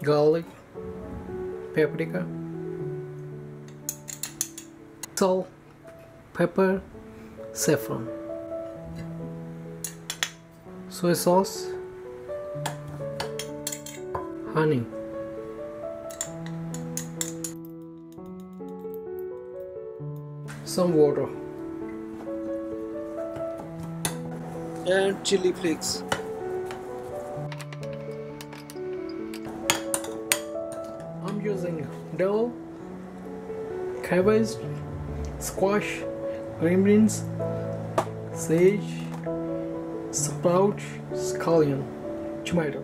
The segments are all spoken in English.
garlic, paprika, salt, pepper, saffron, soy sauce, honey, some water, and chili flakes. I'm using dill, cabbage, squash, green beans, sage, sprout, scallion, tomato.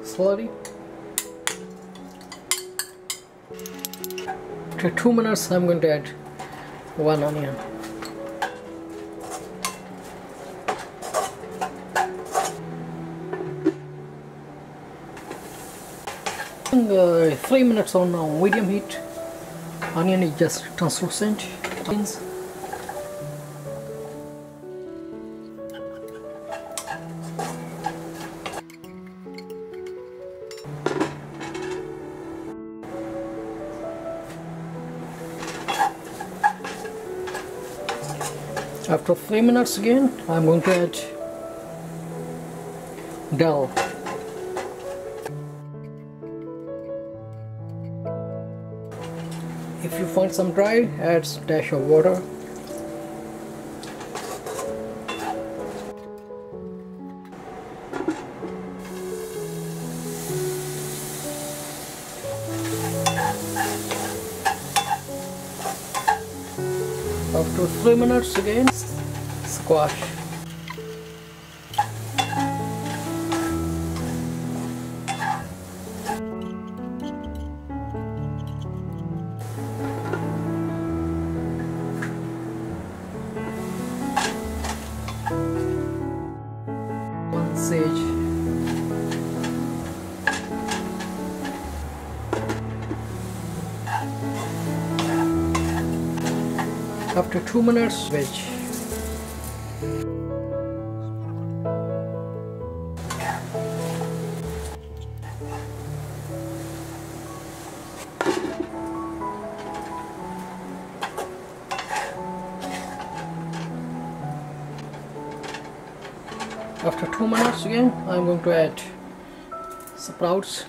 Slowly. After 2 minutes, I'm going to add 1 onion. In 3 minutes on medium heat, onion is just translucent. After 3 minutes again, I'm going to add dal. If you find some dry, add a dash of water. After 3 minutes again, squash. One sage. After 2 minutes, veg. After 2 minutes again, I'm going to add sprouts,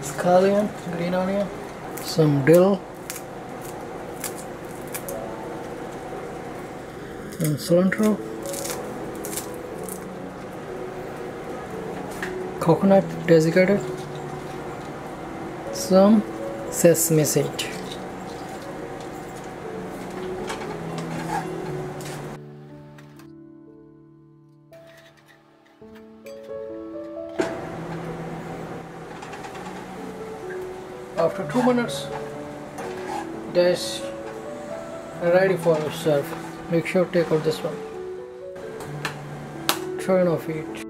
scallion, green onion, some dill, and cilantro, coconut desiccated, some sesame seed. After 2 minutes, that's ready for serve. Make sure to take out this one. Turn off it.